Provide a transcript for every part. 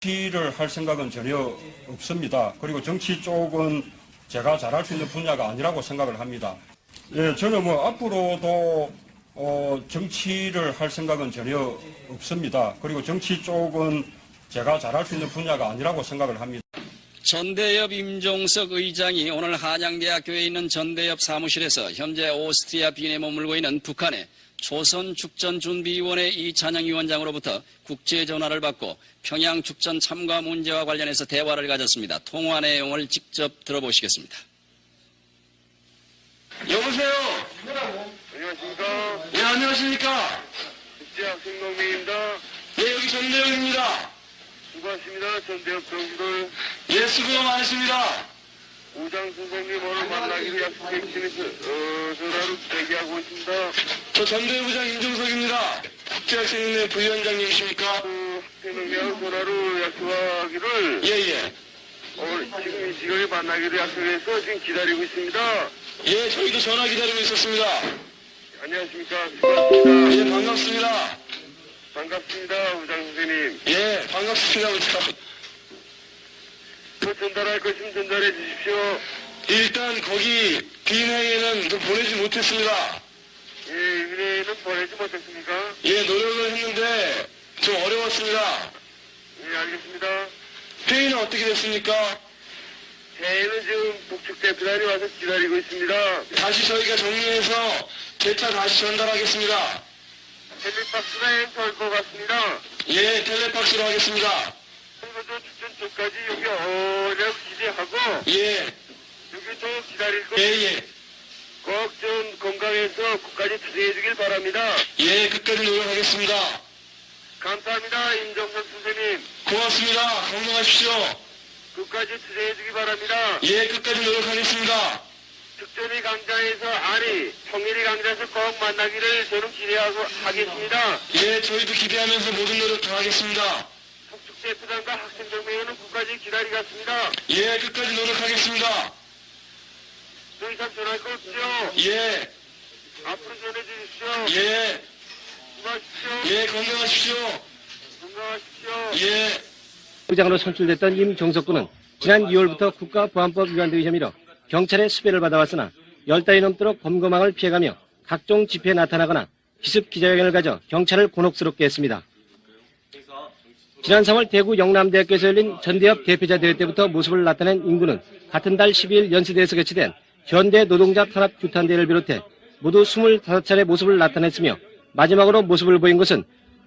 정치를 할 생각은 전혀 없습니다. 그리고 정치 쪽은 제가 잘할 수 있는 분야가 아니라고 생각을 합니다. 예, 저는 앞으로도 정치를 할 생각은 전혀 없습니다. 그리고 정치 쪽은 제가 잘할 수 있는 분야가 아니라고 생각을 합니다. 전대협 임종석 의장이 오늘 한양대학교에 있는 전대협 사무실에서 현재 오스트리아 빈에 머물고 있는 북한의 조선축전준비위원회 이찬영 위원장으로부터 국제전화를 받고 평양 축전 참가 문제와 관련해서 대화를 가졌습니다. 통화 내용을 직접 들어보시겠습니다. 여보세요? 안녕하십니까? 예, 안녕하십니까? 국제학생농민입니다. 예, 여기 전대협입니다. 수고하십니다. 전대협 동지들. 예, 수고 많으십니다. 우장 선생님 오늘 만나기로 약속해 주시면서 전화로 대기하고 있습니다. 저 전대협부장 임종석입니다. 국제학생회 부위원장님이십니까? 학생농민하고 전화로 약속하기를 예. 지금 이 시간에 만나기로 약속해서 지금 기다리고 있습니다. 예, 저희도 전화 기다리고 있었습니다. 안녕하십니까? 수고하십니다. 예, 반갑습니다. 반갑습니다. 우장 선생님. 예, 반갑습니다, 부장. 뭐 전달할 것이면 전달해 주십시오. 일단 거기 비행에는 좀 보내지 못했습니다. 예, 의뢰는 보내지 못했습니까? 예, 노력을 했는데 좀 어려웠습니다. 예, 알겠습니다. 회의는 어떻게 됐습니까? 회의는 지금 북측 대표단이 와서 기다리고 있습니다. 다시 저희가 정리해서 재차 다시 전달하겠습니다. 텔레박스가 될것 같습니다. 예, 텔레박스로 하겠습니다. 선거조 축전 쪽까지 여기 오려고 기대하고 예, 여기 좀 기다릴 거 예. 꼭 좀 건강해서 끝까지 투쟁해 주길 바랍니다. 예, 끝까지 노력하겠습니다. 감사합니다. 임종석 선생님. 고맙습니다. 건강하십시오. 끝까지 투쟁해 주기 바랍니다. 예, 끝까지 노력하겠습니다. 특전이 강좌에서 통일이 강좌에서 꼭 만나기를 저는 기대하고 하겠습니다. 예, 저희도 기대하면서 모든 노력 다하겠습니다. 북측 대표단과 학생정맹회는 끝까지 기다리겠습니다. 예, 끝까지 노력하겠습니다. 더 이상 전할 거 없죠? 예, 앞으로 전해주십시오. 예, 수고하십시오. 예, 건강하십시오. 건강하십시오. 예. 부장으로 선출됐던 임종석 군은 지난 2월부터 국가보안법 위반 등의 혐의로 경찰의 수배를 받아왔으나 10달이 넘도록 검거망을 피해가며 각종 집회에 나타나거나 기습 기자회견을 가져 경찰을 곤혹스럽게 했습니다. 지난 3월 대구 영남대학교에서 열린 전대협 대표자 대회 때부터 모습을 나타낸 임군은 같은 달 12일 연세대에서 개최된 현대 노동자 탄압 규탄대회를 비롯해 모두 25차례 모습을 나타냈으며 마지막으로 모습을 보인 것은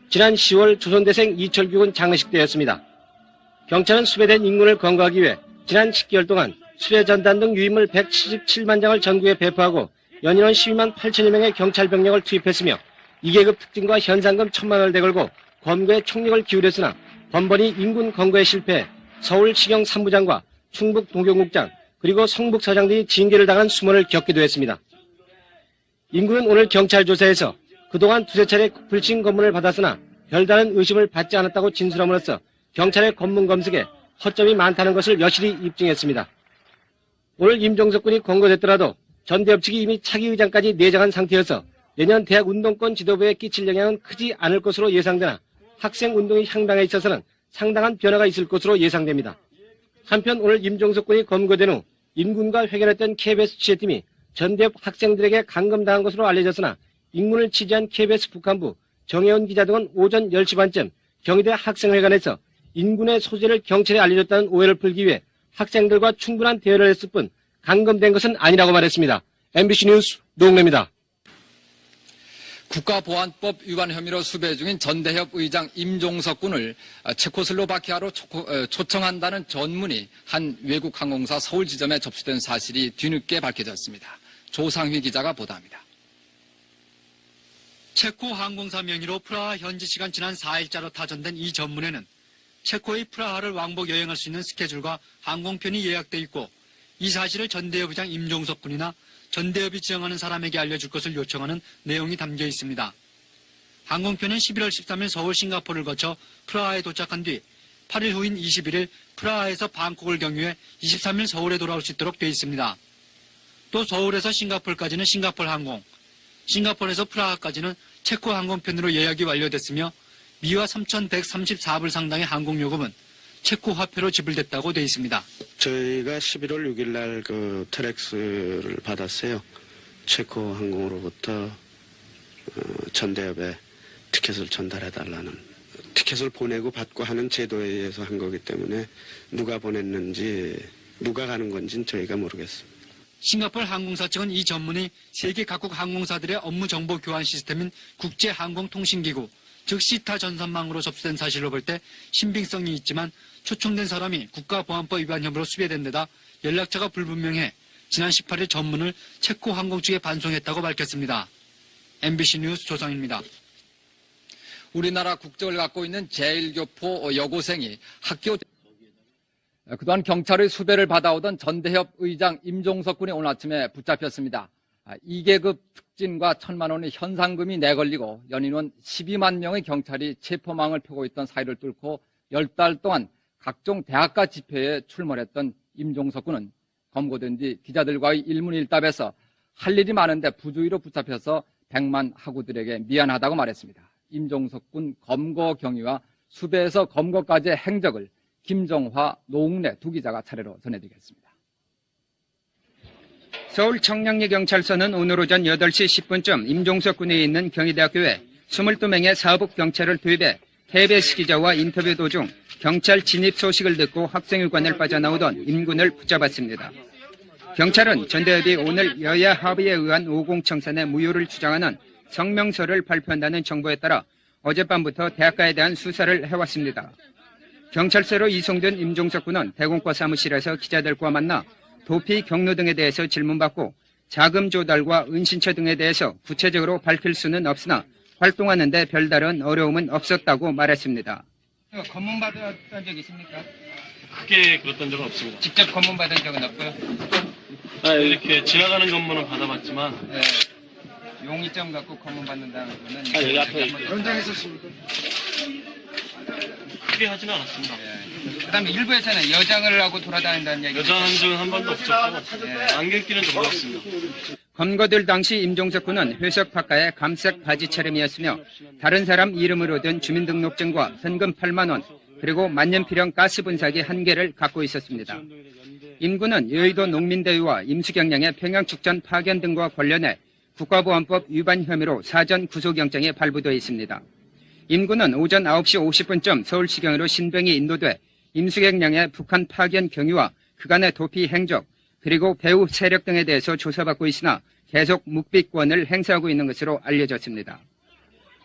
지난 10월 조선대생 이철규 군 장례식 때였습니다. 경찰은 수배된 임군을 검거하기 위해 지난 10개월 동안 수배 전단 등 유인물 177만 장을 전국에 배포하고 연인원 12만 8천여 명의 경찰 병력을 투입했으며 2계급 특징과 현상금 1,000만 원을 대걸고 검거에 총력을 기울였으나 번번이 임군 검거에 실패해 서울시경 3부장과 충북 도경국장 그리고 성북서장 등이 징계를 당한 수모를 겪기도 했습니다. 임군은 오늘 경찰 조사에서 그동안 두세 차례 불신 검문을 받았으나 별다른 의심을 받지 않았다고 진술함으로써 경찰의 검문 검색에 허점이 많다는 것을 여실히 입증했습니다. 오늘 임종석 군이 검거됐더라도 전대협 측이 이미 차기 의장까지 내정한 상태여서 내년 대학 운동권 지도부에 끼칠 영향은 크지 않을 것으로 예상되나 학생 운동의 향방에 있어서는 상당한 변화가 있을 것으로 예상됩니다. 한편 오늘 임종석 군이 검거된 후 임군과 회견했던 KBS 취재팀이 전대협 학생들에게 감금당한 것으로 알려졌으나 임군을 취재한 KBS 북한부 정혜원 기자 등은 오전 10시 반쯤 경희대 학생회관에서 임군의 소재를 경찰에 알려줬다는 오해를 풀기 위해 학생들과 충분한 대화를 했을 뿐 감금된 것은 아니라고 말했습니다. MBC 뉴스 노웅래입니다. 국가보안법 위반 혐의로 수배 중인 전대협 의장 임종석 군을 체코슬로바키아로 초청한다는 전문이 한 외국 항공사 서울 지점에 접수된 사실이 뒤늦게 밝혀졌습니다. 조상휘 기자가 보도합니다. 체코 항공사 명의로 프라하 현지 시간 지난 4일자로 타전된 이 전문에는 체코의 프라하를 왕복 여행할 수 있는 스케줄과 항공편이 예약돼 있고 이 사실을 전대협 의장 임종석 군이나 전대협이 지정하는 사람에게 알려줄 것을 요청하는 내용이 담겨 있습니다. 항공편은 11월 13일 서울 싱가포르를 거쳐 프라하에 도착한 뒤 8일 후인 21일 프라하에서 방콕을 경유해 23일 서울에 돌아올 수 있도록 돼 있습니다. 또 서울에서 싱가포르까지는 싱가포르 항공, 싱가포르에서 프라하까지는 체코 항공편으로 예약이 완료됐으며 미화 3,134불 상당의 항공요금은 체코 화폐로 지불됐다고 돼 있습니다. 저희가 11월 6일 날 그 트랙스를 받았어요. 체코 항공으로부터 전대협에 티켓을 전달해달라는, 티켓을 보내고 받고 하는 제도에 의해서 한 거기 때문에 누가 보냈는지 누가 가는 건지는 저희가 모르겠습니다. 싱가포르 항공사 측은 이 전문이 세계 각국 항공사들의 업무 정보 교환 시스템인 국제항공통신기구, 즉 시타 전산망으로 접수된 사실로 볼 때 신빙성이 있지만 초청된 사람이 국가보안법 위반 혐의로 수배된 데다 연락처가 불분명해 지난 18일 전문을 체코 항공 측에 반송했다고 밝혔습니다. MBC 뉴스 조성입니다. 우리나라 국적을 갖고 있는 제1교포 여고생이 학교 그동안 경찰의 수배를 받아오던 전대협 의장 임종석 군이 오늘 아침에 붙잡혔습니다. 2계급 특진과 1,000만 원의 현상금이 내걸리고 연인원 12만 명의 경찰이 체포망을 펴고 있던 사이를 뚫고 10달 동안 각종 대학가 집회에 출몰했던 임종석 군은 검거된 뒤 기자들과의 일문일답에서 할 일이 많은데 부주의로 붙잡혀서 백만 학우들에게 미안하다고 말했습니다. 임종석 군 검거 경위와 수배에서 검거까지의 행적을 김정화, 노웅래 두 기자가 차례로 전해드리겠습니다. 서울 청량리경찰서는 오늘 오전 8시 10분쯤 임종석 군이 있는 경희대학교에 22명의 사법 경찰을 투입해 KBS 기자와 인터뷰 도중 경찰 진입 소식을 듣고 학생회관을 빠져나오던 임 군을 붙잡았습니다. 경찰은 전대협이 오늘 여야 합의에 의한 50청산의 무효를 주장하는 성명서를 발표한다는 정보에 따라 어젯밤부터 대학가에 대한 수사를 해왔습니다. 경찰서로 이송된 임종석 군은 대공과 사무실에서 기자들과 만나 도피, 경로 등에 대해서 질문받고 자금 조달과 은신처 등에 대해서 구체적으로 밝힐 수는 없으나 활동하는 데 별다른 어려움은 없었다고 말했습니다. 검문 받았던 적 있습니까? 크게 그랬던 적은 없습니다. 직접 검문 받은 적은 없고요? 이렇게 지나가는 검문은 받아봤지만 네. 용의점 갖고 검문 받는다는 거는 여기 앞에 현장에 있었습니까? 크게 하지는 않았습니다. 그다음에 일부에서는 여장을 하고 돌아다닌다는 얘기. 여자한 적은 한 번도 없었고 안경 끼는 정도 없습니다. 검거될 당시 임종석 군은 회석 파카에 감색 바지 차림이었으며 다른 사람 이름으로 된 주민등록증과 현금 8만 원 그리고 만년필형 가스 분사기 1개를 갖고 있었습니다. 임 군은 여의도 농민대회와 임수경량의 평양축전 파견 등과 관련해 국가보안법 위반 혐의로 사전 구속영장에 발부되어 있습니다. 임 군은 오전 9시 50분쯤 서울시경으로 신병이 인도돼 임수경량의 북한 파견 경위와 그간의 도피 행적 그리고 배후 세력 등에 대해서 조사받고 있으나 계속 묵비권을 행사하고 있는 것으로 알려졌습니다.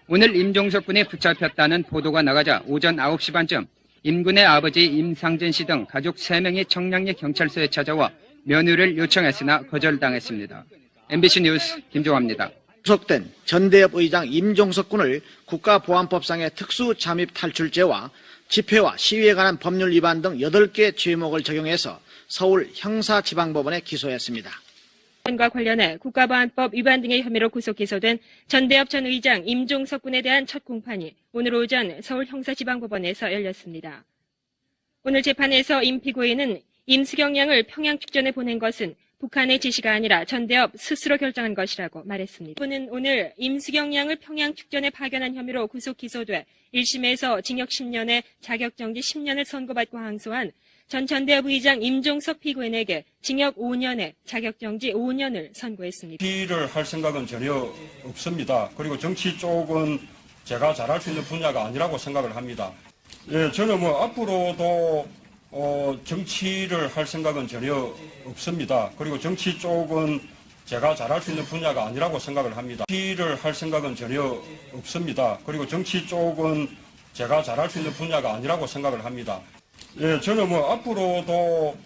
오늘 임종석 군이 붙잡혔다는 보도가 나가자 오전 9시 반쯤 임 군의 아버지 임상진 씨 등 가족 3명이 청량리 경찰서에 찾아와 면회를 요청했으나 거절당했습니다. MBC 뉴스 김종화입니다. 구속된 전대협 의장 임종석 군을 국가보안법상의 특수잠입 탈출죄와 집회와 시위에 관한 법률 위반 등 8개 죄목을 적용해서 서울 형사지방법원에 기소했습니다. 과 관련해 국가보안법 위반 등의 혐의로 구속 기소된 전대협 전 의장 임종석 군에 대한 첫 공판이 오늘 오전 서울 형사지방법원에서 열렸습니다. 오늘 재판에서 임 피고인은 임수경 양을 평양 축전에 보낸 것은 북한의 지시가 아니라 전대협 스스로 결정한 것이라고 말했습니다. 그는 오늘 임수경 양을 평양 축전에 파견한 혐의로 구속 기소돼 1심에서 징역 10년에 자격정지 10년을 선고받고 항소한 전 전대협 의장 임종석 피고인에게 징역 5년에 자격정지 5년을 선고했습니다. 정치를 할 생각은 전혀 없습니다. 그리고 정치 쪽은 제가 잘할 수 있는 분야가 아니라고 생각을 합니다. 예, 저는 앞으로도 정치를 할 생각은 전혀 없습니다. 그리고 정치 쪽은 제가 잘할 수 있는 분야가 아니라고 생각을 합니다. 정치를 할 생각은 전혀 없습니다. 그리고 정치 쪽은 제가 잘할 수 있는 분야가 아니라고 생각을 합니다. 예, 저는 앞으로도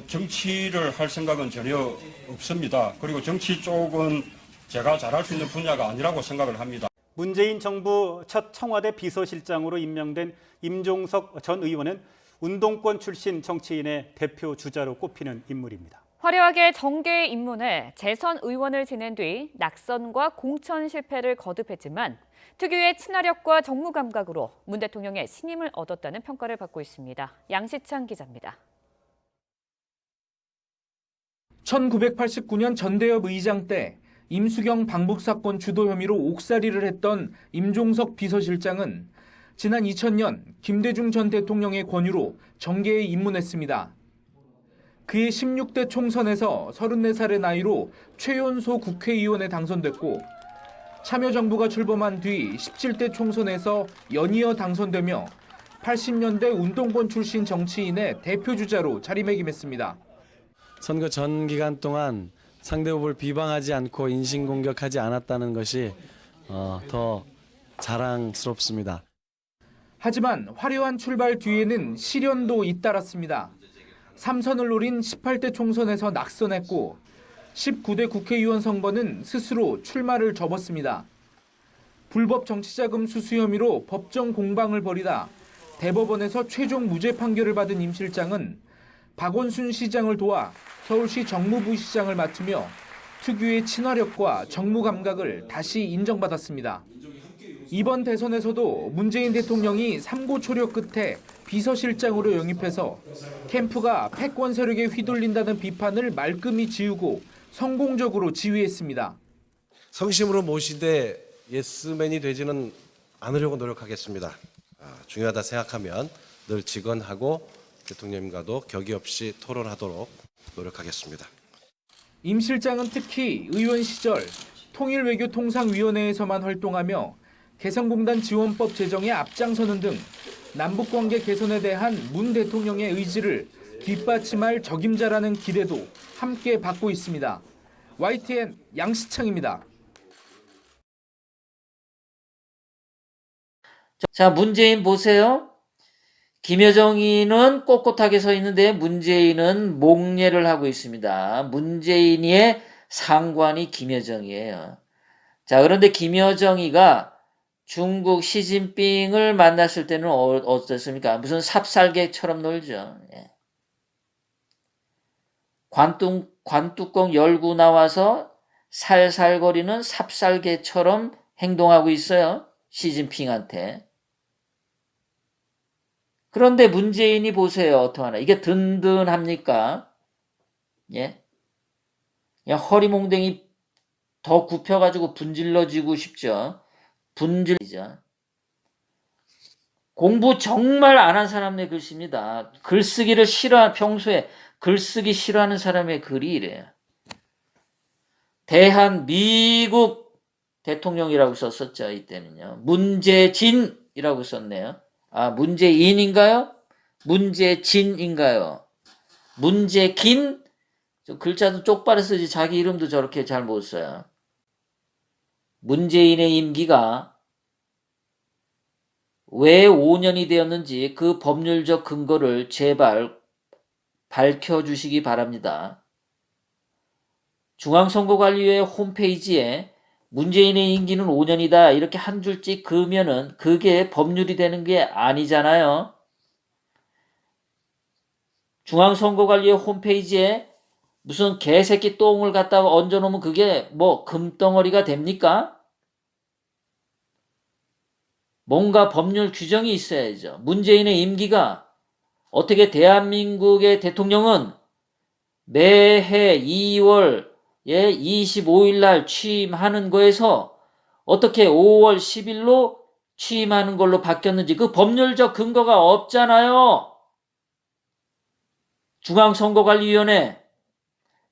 정치를 할 생각은 전혀 없습니다. 그리고 정치 쪽은 제가 잘할 수 있는 분야가 아니라고 생각을 합니다. 문재인 정부 첫 청와대 비서실장으로 임명된 임종석 전 의원은 운동권 출신 정치인의 대표 주자로 꼽히는 인물입니다. 화려하게 정계에 입문해 재선 의원을 지낸 뒤 낙선과 공천 실패를 거듭했지만 특유의 친화력과 정무 감각으로 문 대통령의 신임을 얻었다는 평가를 받고 있습니다. 양시창 기자입니다. 1989년 전대협 의장 때 임수경 방북 사건 주도 혐의로 옥살이를 했던 임종석 비서실장은 지난 2000년 김대중 전 대통령의 권유로 정계에 입문했습니다. 그해 16대 총선에서 34살의 나이로 최연소 국회의원에 당선됐고 참여정부가 출범한 뒤 17대 총선에서 연이어 당선되며 80년대 운동권 출신 정치인의 대표주자로 자리매김했습니다. 선거 전 기간 동안 상대 후보를 비방하지 않고 인신공격하지 않았다는 것이 더 자랑스럽습니다. 하지만 화려한 출발 뒤에는 시련도 잇따랐습니다. 3선을 노린 18대 총선에서 낙선했고 19대 국회의원 선거는 스스로 출마를 접었습니다. 불법 정치자금 수수 혐의로 법정 공방을 벌이다 대법원에서 최종 무죄 판결을 받은 임 실장은 박원순 시장을 도와 서울시 정무부시장을 맡으며 특유의 친화력과 정무 감각을 다시 인정받았습니다. 이번 대선에서도 문재인 대통령이 삼고초려 끝에 비서실장으로 영입해서 캠프가 패권 세력에 휘둘린다는 비판을 말끔히 지우고 성공적으로 지휘했습니다. 성심으로 모시되 예스맨이 되지는 않으려고 노력하겠습니다. 중요하다 생각하면 늘 직언하고 대통령님과도 격의 없이 토론하도록 노력하겠습니다. 임 실장은 특히 의원 시절 통일외교통상위원회에서만 활동하며 개성공단 지원법 제정에 앞장서는 등 남북관계 개선에 대한 문 대통령의 의지를 뒷받침할 적임자라는 기대도 함께 받고 있습니다. YTN 양시창입니다. 자, 문재인 보세요. 김여정이는 꼿꼿하게 서 있는데 문재인은 목례를 하고 있습니다. 문재인의 상관이 김여정이에요. 자, 그런데 김여정이가 중국 시진핑을 만났을 때는 어떻습니까? 무슨 삽살개처럼 놀죠. 예. 관뚜껑 열고 나와서 살살거리는 삽살개처럼 행동하고 있어요. 시진핑한테. 그런데 문재인이 보세요. 어떡하나. 이게 든든합니까? 예? 그냥 허리몽댕이 더 굽혀가지고 분질러지고 싶죠. 분질이죠. 공부 정말 안 한 사람의 글씨입니다. 글쓰기를 평소에 글쓰기 싫어하는 사람의 글이 이래요. 대한미국 대통령이라고 썼었죠. 이때는요. 문재진이라고 썼네요. 아, 문재인인가요? 문재진인가요? 문재긴? 글자도 쪽발에 쓰지 자기 이름도 저렇게 잘 못 써요. 문재인의 임기가 왜 5년이 되었는지 그 법률적 근거를 제발 밝혀주시기 바랍니다. 중앙선거관리위원회 홈페이지에 문재인의 임기는 5년이다 이렇게 한 줄씩 그으면은 그게 법률이 되는 게 아니잖아요. 중앙선거관리위원회 홈페이지에 무슨 개새끼 똥을 갖다가 얹어놓으면 그게 뭐 금덩어리가 됩니까? 뭔가 법률 규정이 있어야죠. 문재인의 임기가 어떻게 대한민국의 대통령은 매해 2월 25일 날 취임하는 거에서 어떻게 5월 10일로 취임하는 걸로 바뀌었는지 그 법률적 근거가 없잖아요. 중앙선거관리위원회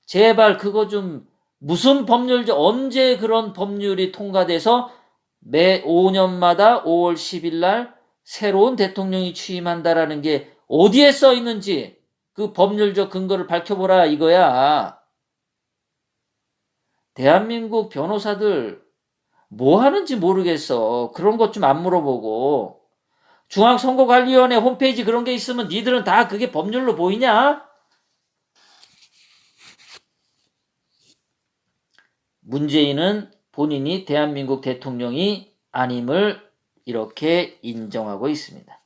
제발 그거 좀 무슨 법률적 언제 그런 법률이 통과돼서 매 5년마다 5월 10일 날 새로운 대통령이 취임한다라는 게 어디에 써 있는지 그 법률적 근거를 밝혀보라 이거야. 대한민국 변호사들 뭐 하는지 모르겠어. 그런 것 좀 안 물어보고. 중앙선거관리위원회 홈페이지 그런 게 있으면 니들은 다 그게 법률로 보이냐? 문재인은 본인이 대한민국 대통령이 아님을 이렇게 인정하고 있습니다.